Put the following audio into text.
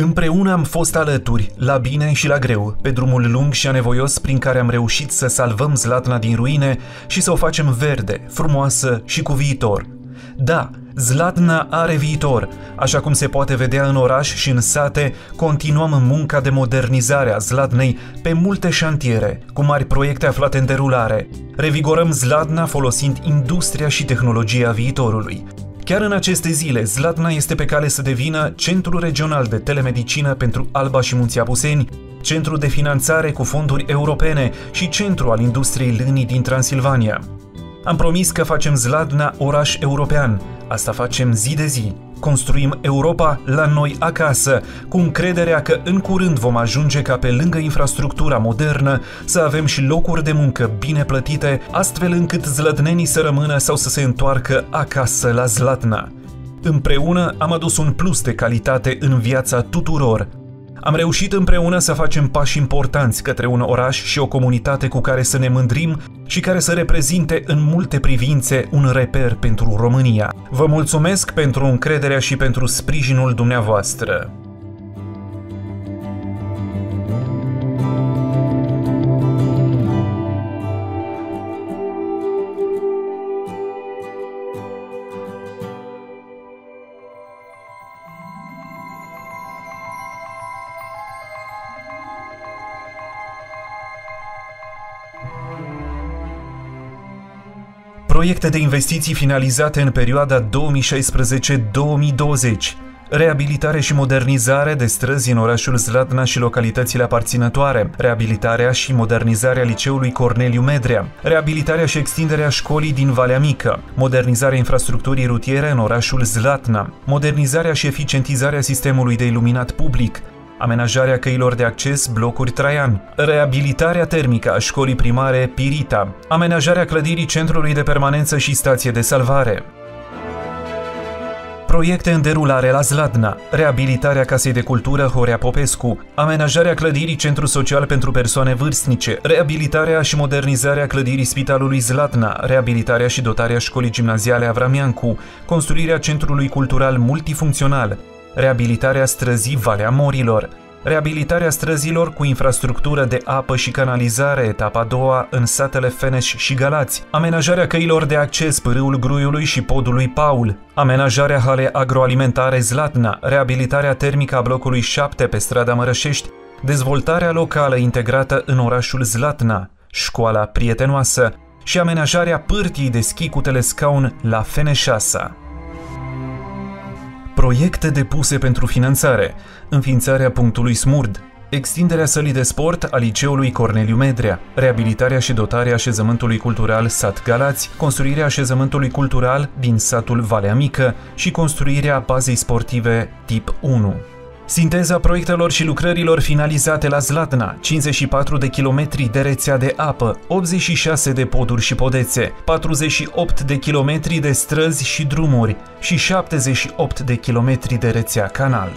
Împreună am fost alături, la bine și la greu, pe drumul lung și anevoios prin care am reușit să salvăm Zlatna din ruine și să o facem verde, frumoasă și cu viitor. Da, Zlatna are viitor. Așa cum se poate vedea în oraș și în sate, continuăm munca de modernizare a Zlatnei pe multe șantiere, cu mari proiecte aflate în derulare. Revigorăm Zlatna folosind industria și tehnologia viitorului. Chiar în aceste zile, Zlatna este pe cale să devină centru regional de telemedicină pentru Alba și Munții Apuseni, centru de finanțare cu fonduri europene și centru al industriei lânii din Transilvania. Am promis că facem Zlatna oraș european. Asta facem zi de zi. Construim Europa la noi acasă, cu încrederea că în curând vom ajunge ca pe lângă infrastructura modernă să avem și locuri de muncă bine plătite, astfel încât zlătnenii să rămână sau să se întoarcă acasă la Zlatna. Împreună am adus un plus de calitate în viața tuturor. Am reușit împreună să facem pași importanți către un oraș și o comunitate cu care să ne mândrim și care să reprezinte în multe privințe un reper pentru România. Vă mulțumesc pentru încrederea și pentru sprijinul dumneavoastră. Proiecte de investiții finalizate în perioada 2016-2020. Reabilitare și modernizare de străzi în orașul Zlatna și localitățile aparținătoare, reabilitarea și modernizarea liceului Corneliu Medrea, reabilitarea și extinderea școlii din Valea Mică, modernizarea infrastructurii rutiere în orașul Zlatna, modernizarea și eficientizarea sistemului de iluminat public, amenajarea căilor de acces blocuri Traian, reabilitarea termică a școlii primare Pirita, amenajarea clădirii Centrului de Permanență și Stație de Salvare. Proiecte în derulare la Zlatna, reabilitarea Casei de Cultură Horea Popescu, amenajarea clădirii Centru Social pentru Persoane Vârstnice, reabilitarea și modernizarea clădirii Spitalului Zlatna, reabilitarea și dotarea școlii gimnaziale Avram Iancu, construirea Centrului Cultural Multifuncțional, reabilitarea străzii Valea Morilor, reabilitarea străzilor cu infrastructură de apă și canalizare etapa a doua în satele Feneș și Galați, amenajarea căilor de acces Pârâul Gruiului și Podului Paul, amenajarea halei agroalimentare Zlatna, reabilitarea termică a blocului 7 pe strada Mărășești, dezvoltarea locală integrată în orașul Zlatna, școala prietenoasă și amenajarea pârtiei de schi cu telescaun la Feneșasa. Proiecte depuse pentru finanțare: înființarea punctului Smurd, extinderea sălii de sport a liceului Corneliu Medrea, reabilitarea și dotarea așezământului cultural Sat Galați, construirea așezământului cultural din satul Valea Mică și construirea bazei sportive tip 1. Sinteza proiectelor și lucrărilor finalizate la Zlatna: 54 de kilometri de rețea de apă, 86 de poduri și podețe, 48 de kilometri de străzi și drumuri și 78 de kilometri de rețea canal.